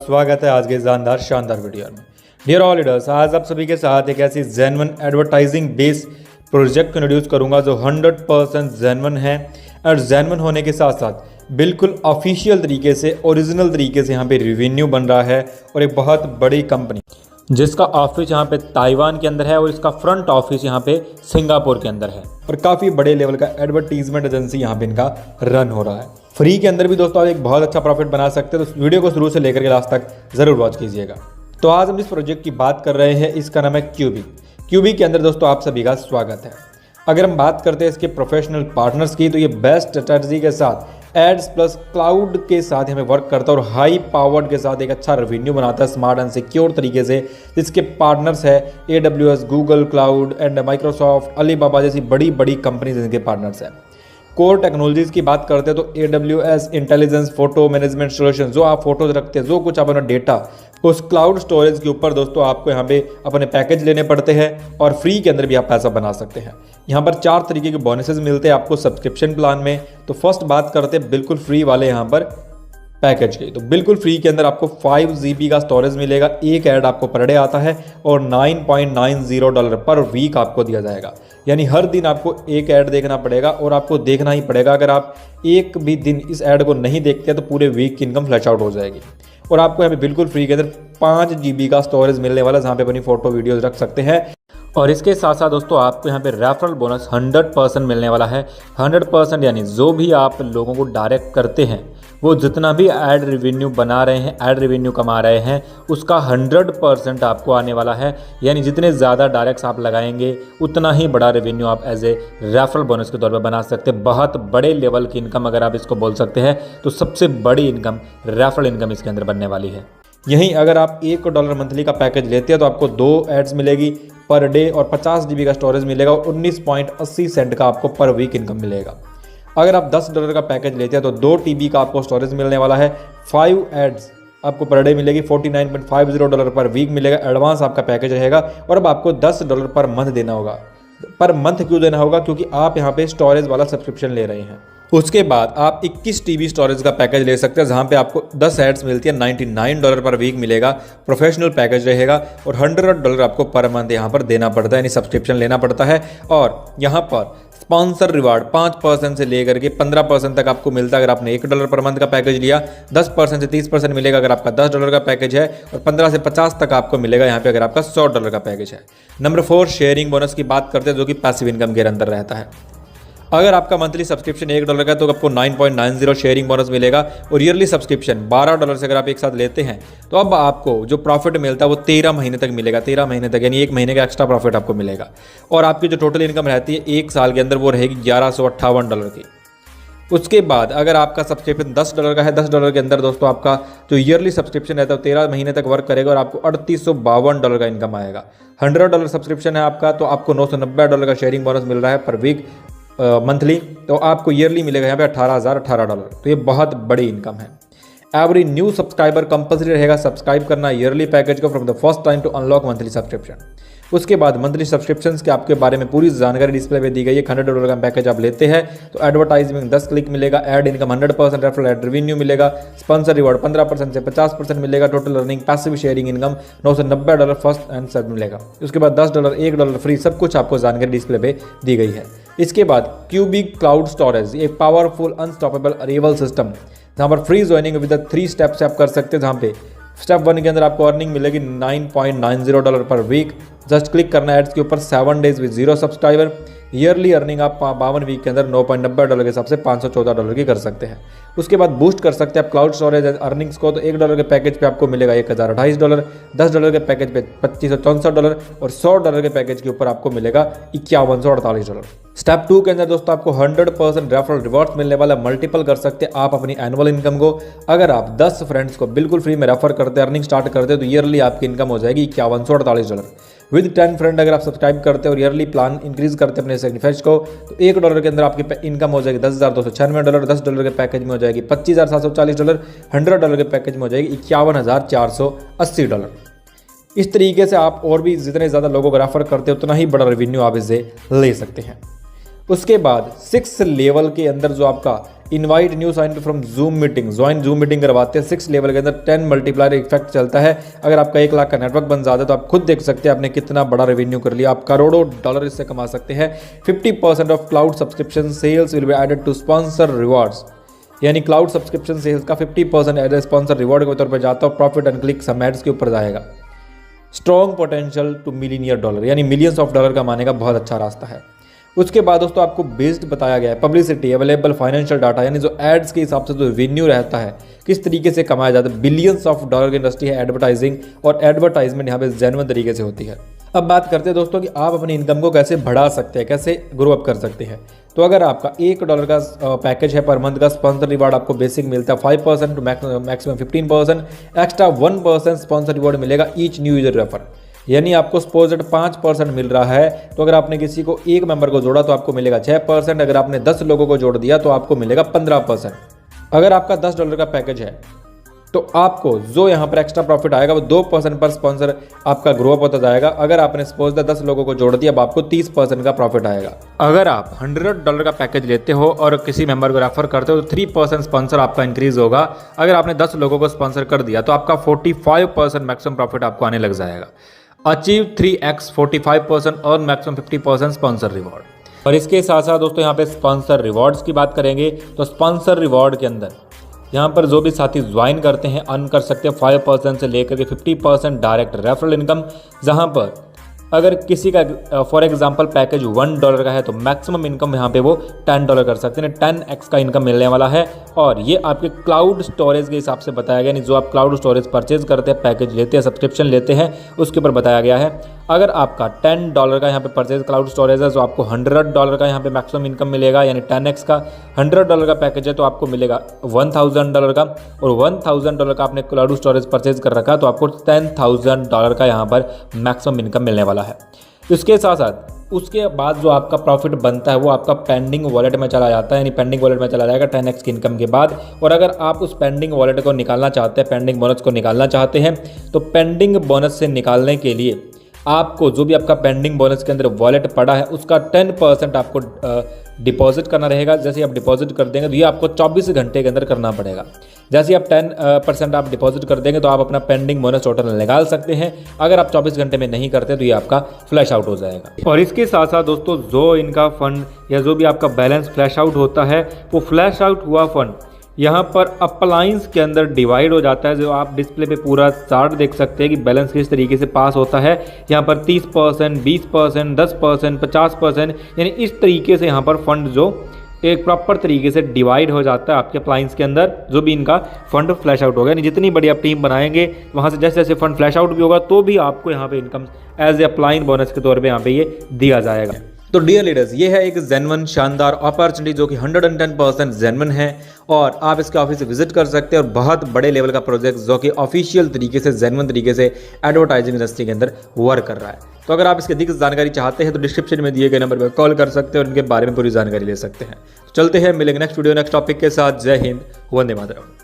स्वागत है आज के शानदार वीडियो में। डियर ऑल लीडर्स, आज आप सभी के साथ एक ऐसी जेन्युइन एडवर्टाइजिंग बेस प्रोजेक्ट को इंट्रोड्यूस करूंगा जो 100% जेन्युइन है और जेन्युइन होने के साथ साथ बिल्कुल ऑफिशियल तरीके से ओरिजिनल तरीके से यहाँ पे रेवेन्यू बन रहा है और एक बहुत बड़ी कंपनी जिसका ऑफिस यहाँ पे ताइवान के अंदर है और इसका फ्रंट ऑफिस यहाँ पे सिंगापुर के अंदर है और काफ़ी बड़े लेवल का एडवर्टीजमेंट एजेंसी यहाँ पे इनका रन हो रहा है। फ्री के अंदर भी दोस्तों आप एक बहुत अच्छा प्रॉफिट बना सकते हैं, तो वीडियो को शुरू से लेकर के लास्ट तक ज़रूर वॉच कीजिएगा। तो आज हम इस प्रोजेक्ट की बात कर रहे हैं, इसका नाम है क्यूबिक के अंदर दोस्तों आप सभी का स्वागत है। अगर हम बात करते हैं इसके प्रोफेशनल पार्टनर्स की, तो ये बेस्ट स्ट्रेटजी के साथ एड्स प्लस क्लाउड के साथ हमें वर्क करता है और हाई पावर्ड के साथ एक अच्छा रेवेन्यू बनाता है स्मार्ट एंड सिक्योर तरीके से। जिसके पार्टनर्स है AWS, Google cloud and Microsoft, Alibaba जैसी बड़ी बड़ी कंपनीज इनके पार्टनर्स हैं। कोर टेक्नोलॉजीज़ की बात करते हैं तो AWS intelligence photo management solution, जो आप फोटोज रखते हैं, जो कुछ अपना डेटा उस क्लाउड स्टोरेज के ऊपर दोस्तों आपको यहाँ पे अपने पैकेज लेने पड़ते हैं और फ्री के अंदर भी आप पैसा बना सकते हैं। यहाँ पर 4 तरीके के बोनसेस मिलते हैं आपको सब्सक्रिप्शन प्लान में। तो फर्स्ट बात करते हैं बिल्कुल फ्री वाले यहाँ पर पैकेज की। तो बिल्कुल फ्री के अंदर आपको 5 GB का स्टोरेज मिलेगा, एक ऐड आपको पर डे आता है और $9.90 पर वीक आपको दिया जाएगा। यानी हर दिन आपको एक ऐड देखना पड़ेगा और आपको देखना ही पड़ेगा। अगर आप एक भी दिन इस ऐड को नहीं देखते तो पूरे वीक की इनकम फ्लैश आउट हो जाएगी। और आपको यहाँ पे बिल्कुल फ्री के अंदर 5 GB का स्टोरेज मिलने वाला, जहाँ पे अपनी फोटो वीडियोज रख सकते हैं। और इसके साथ साथ दोस्तों आपको यहाँ पे रेफरल बोनस 100% मिलने वाला है। 100% यानी जो भी आप लोगों को डायरेक्ट करते हैं, वो जितना भी ऐड रेवेन्यू बना रहे हैं, ऐड रेवेन्यू कमा रहे हैं, उसका 100% आपको आने वाला है। यानी जितने ज़्यादा डायरेक्ट्स आप लगाएंगे उतना ही बड़ा रेवेन्यू आप एज ए रेफरल बोनस के तौर पर बना सकते हैं। बहुत बड़े लेवल की इनकम अगर आप इसको बोल सकते हैं, तो सबसे बड़ी इनकम रेफरल इनकम इसके अंदर बनने वाली है। यहीं अगर आप $1 मंथली का पैकेज लेते हैं तो आपको 2 एड्स मिलेगी पर डे और 50 GB का स्टोरेज मिलेगा और 19.80 सेंट का आपको पर वीक इनकम मिलेगा। अगर आप $10 का पैकेज लेते हैं तो 2 TB का आपको स्टोरेज मिलने वाला है, 5 एड्स आपको पर डे मिलेगी, $49.50 पर वीक मिलेगा। एडवांस आपका पैकेज रहेगा और अब आपको $10 पर मंथ देना होगा। पर मंथ क्यों देना होगा? क्योंकि आप यहाँ पे स्टोरेज वाला सब्सक्रिप्शन ले रहे हैं। उसके बाद आप 21 TB स्टोरेज का पैकेज ले सकते हैं, जहाँ पे आपको 10 एड्स मिलती है, $99 पर वीक मिलेगा। प्रोफेशनल पैकेज रहेगा और $100 आपको पर मंथ यहाँ पर देना पड़ता है, यानी सब्सक्रिप्शन लेना पड़ता है। और यहाँ पर स्पॉन्सर रिवार्ड 5% से लेकर के 15% तक आपको मिलता है अगर आपने $1 पर मंथ का पैकेज लिया। 10% से 30% मिलेगा अगर आपका $10 का पैकेज है और 15 से 50 तक आपको मिलेगा यहाँ पे अगर आपका $100 का पैकेज है। नंबर 4 शेयरिंग बोनस की बात करते हैं, जो कि पैसिव इनकम के अंदर रहता है। अगर आपका मंथली सब्सक्रिप्शन $1 का तो आपको 9.90 शेयरिंग बोनस मिलेगा और ईयरली सब्सक्रिप्शन $12 से अगर आप एक साथ लेते हैं तो अब आपको जो प्रॉफिट मिलता है वो 13 महीने तक मिलेगा। 13 महीने तक यानी 1 महीने का एक्स्ट्रा प्रॉफिट आपको मिलेगा। और आपकी जो टोटल इनकम रहती है 1 साल के अंदर वो रहेगी $1158 की। उसके बाद अगर आपका सब्सक्रिप्शन $10 का है, $10 के अंदर दोस्तों आपका जो ईयरली सब्सक्रिप्शन रहता है 13 महीने तक वर्क करेगा और आपको $3852 का इनकम आएगा। $100 सब्सक्रिप्शन है आपका तो आपको $990 का शेयरिंग बोनस मिल रहा है पर वीक मंथली, तो आपको ईयरली मिलेगा यहाँ पे $18,018। तो ये बहुत बड़ी इनकम है। एवरी न्यू सब्सक्राइबर कंपल्सरी रहेगा सब्सक्राइब करना ईयरली पैकेज को from the first time to unlock monthly subscription. उसके बाद मंथली सब्सक्रिप्शंस के आपके बारे में पूरी जानकारी डिस्प्ले पे दी गई है। $100 का पैकेज आप लेते हैं तो एडवर्टाइजमेंट 10 क्लिक मिलेगा, add income 100%, referral ad revenue मिलेगा, स्पॉन्सर रिवॉर्ड 15% से 50% मिलेगा, total earning passive sharing income $990 first and सब मिलेगा। उसके बाद $10, $1 फ्री, सब कुछ आपको जानकारी डिस्प्ले पे दी गई है। इसके बाद क्यूबिक क्लाउड स्टोरेज, एक पावरफुल अनस्टॉपेबल अरेबल सिस्टम, जहाँ पर फ्री ज्वाइनिंग विद 3 स्टेप्स आप कर सकते हैं। जहाँ पे स्टेप 1 के अंदर आपको अर्निंग मिलेगी $9.90 पर वीक। जस्ट क्लिक करना एड्स के ऊपर 7 days with 0 subscriber. Yearly earning आप 52 वीक के अंदर $9.90 के हिसाब से $514 की कर सकते हैं। उसके बाद बूस्ट कर सकते हैं आप क्लाउड स्टोरेज अर्निंग्स को, तो $1 के पैकेज पे आपको मिलेगा $1028, $10 के पैकेज पे $2564 और $100 के पैकेज के ऊपर आपको मिलेगा $5148। स्टेप 2 के अंदर दोस्तों आपको 100% रेफरल रिवॉर्ड्स मिलने वाला, मल्टीपल कर सकते हैं आप अपनी एनुअल इनकम को। अगर आप 10 फ्रेंड्स को बिल्कुल फ्री में रेफर करते हैं, अर्निंग स्टार्ट करते हैं, तो ईयरली आपकी इनकम हो जाएगी $5148। विद 10 फ्रेंड अगर आप सब्सक्राइब करते हैं और ईयरली प्लान इंक्रीज करते हैं अपने सेग्रीफाइज को, तो $1 के अंदर आपकी इनकम हो जाएगी $10,296, $10 के पैकेज में हो जाएगी $25,740, $100 के पैकेज में हो जाएगी $51,480। इस तरीके से आप और भी जितने ज़्यादा लोगों को रेफर करते हैं उतना ही बड़ा रेवेन्यू आप इससे ले सकते हैं। उसके बाद 6 लेवल के अंदर जो आपका invite new sign from Zoom meeting, join Zoom meeting करवाते हैं 6 लेवल के अंदर, 10 मल्टीप्लायर इफेक्ट चलता है। अगर आपका 1 लाख का नेटवर्क बन जाता है तो आप खुद देख सकते हैं आपने कितना बड़ा रेवेन्यू कर लिया, आप करोड़ों डॉलर इससे कमा सकते हैं। 50% off cloud subscription sales will be added to sponsor rewards, यानी क्लाउड सब्सक्रिप्शन सेल्स का 50% एड स्पॉन्सर रिवॉर्ड के तौर पर जाता है, प्रॉफिट एंड क्लिक सब एड्स के ऊपर जाएगा। Strong potential to millionaire dollar, यानी मिलियंस ऑफ डॉलर कमाने का बहुत अच्छा रास्ता है। उसके बाद दोस्तों आपको बेस्ड बताया गया है पब्लिसिटी, अवेलेबल फाइनेंशियल डाटा, यानी जो एड्स के हिसाब से जो रेवेन्यू रहता है किस तरीके से कमाया जाता है। बिलियंस ऑफ डॉलर की इंडस्ट्री है एडवर्टाइजिंग, और एडवर्टाइजमेंट यहाँ पे जेन्युइन तरीके से होती है। अब बात करते हैं दोस्तों कि आप अपनी इनकम को कैसे बढ़ा सकते हैं, कैसे ग्रो अप कर सकते हैं। तो अगर आपका $1 का पैकेज है पर मंथ का, स्पॉन्सर रिवार्ड आपको बेसिक मिलता है 5% to maximum 15%, extra 1% sponsor reward मिलेगा ईच न्यू यूजर रेफर, यानी आपको सपोज दैट 5% मिल रहा है। तो अगर आपने किसी को 1 मेंबर को जोड़ा तो आपको मिलेगा 6%, अगर आपने 10 लोगों को जोड़ दिया तो आपको मिलेगा 15%। अगर आपका $10 का पैकेज है तो आपको जो यहाँ पर एक्स्ट्रा प्रॉफिट आएगा वो 2% पर स्पॉन्सर आपका ग्रो अप होता जाएगा। अगर आपने सपोज दैट 10 लोगों को जोड़ दिया अब आपको 30% का प्रॉफिट आएगा। अगर आप $100 का पैकेज लेते हो और किसी मेंबर को रेफर करते हो तो 3% स्पॉन्सर आपका इंक्रीज होगा। अगर आपने 10 लोगों को स्पॉन्सर कर दिया तो आपका 45% मैक्सिमम प्रॉफिट आपको आने लग जाएगा। अचीव 3x 45% और मैक्सिमम 50% स्पॉन्सर रिवॉर्ड। और इसके साथ साथ दोस्तों यहाँ पे स्पॉन्सर रिवॉर्ड्स की बात करेंगे तो स्पॉन्सर रिवॉर्ड के अंदर यहाँ पर जो भी साथी ज्वाइन करते हैं अर्न कर सकते हैं 5% से लेकर के 50% डायरेक्ट रेफरल इनकम, जहाँ पर अगर किसी का फॉर एग्जांपल पैकेज $1 का है तो मैक्सिमम इनकम यहाँ पे वो $10 कर सकते हैं, 10x का इनकम मिलने वाला है। और ये आपके क्लाउड स्टोरेज के हिसाब से बताया गया, यानी जो आप क्लाउड स्टोरेज परचेज करते हैं, पैकेज लेते हैं, सब्सक्रिप्शन लेते हैं, उसके ऊपर बताया गया है। अगर आपका $10 का यहाँ पे परचेज क्लाउड स्टोरेज है तो आपको $100 का यहाँ पे मैक्सिमम इनकम मिलेगा, यानी 10x का। $100 का पैकेज है तो आपको मिलेगा $1000 का, और $1000 का आपने क्लाउड स्टोरेज परचेज कर रखा तो आपको $10,000 का यहाँ पर मैक्सिमम इनकम मिलने वाला है। इसके साथ साथ उसके बाद जो आपका प्रॉफिट बनता है वो आपका पेंडिंग वॉलेट में चला जाता है, यानी पेंडिंग वॉलेट में चला जाएगा 10x की इनकम के बाद। और अगर आप उस पेंडिंग वॉलेट को निकालना चाहते हैं, पेंडिंग बोनस को निकालना चाहते हैं, तो पेंडिंग बोनस से निकालने के लिए आपको जो भी आपका पेंडिंग बोनस के अंदर वॉलेट पड़ा है उसका 10% आपको डिपॉजिट करना रहेगा। जैसे आप डिपॉजिट कर देंगे तो ये आपको 24 घंटे के अंदर करना पड़ेगा। जैसे आप 10% आप डिपॉजिट कर देंगे तो आप अपना पेंडिंग बोनस टोटल निकाल सकते हैं। अगर आप 24 घंटे में नहीं करते तो ये आपका फ्लैश आउट हो जाएगा। और इसके साथ साथ दोस्तों जो इनका फंड या जो भी आपका बैलेंस फ्लैश आउट होता है वो फ्लैश आउट हुआ फंड यहाँ पर अप्लायंस के अंदर डिवाइड हो जाता है। जो आप डिस्प्ले पे पूरा चार्ट देख सकते हैं कि बैलेंस किस तरीके से पास होता है। यहाँ पर 30%, 20%, 10%, 50%, यानी इस तरीके से यहाँ पर फंड जो एक प्रॉपर तरीके से डिवाइड हो जाता है आपके अप्लायंस के अंदर, जो भी इनका फंड फ्लैश आउट होगा। यानी जितनी बड़ी आप टीम बनाएंगे वहाँ से जैसे जैसे फंड फ्लैश आउट भी होगा तो भी आपको यहाँ पे income as a upline bonus के तौर पे यहाँ पे ये दिया जाएगा। तो डियर लीडर्स, ये है एक जेन्युइन शानदार अपॉर्चुनिटी जो कि 110% जेन्युइन है, और आप इसके ऑफिस से विजिट कर सकते हैं। और बहुत बड़े लेवल का प्रोजेक्ट जो कि ऑफिशियल तरीके से जेन्युइन तरीके से एडवर्टाइजिंग इंडस्ट्री के अंदर वर्क कर रहा है। तो अगर आप इसके अधिक जानकारी चाहते हैं तो डिस्क्रिप्शन में दिए गए नंबर पर कॉल कर सकते हैं और इनके बारे में पूरी जानकारी ले सकते हैं। तो चलते हैं, मिलेंगे नेक्स्ट वीडियो नेक्स्ट टॉपिक के साथ। जय हिंद, वंदे मातरम।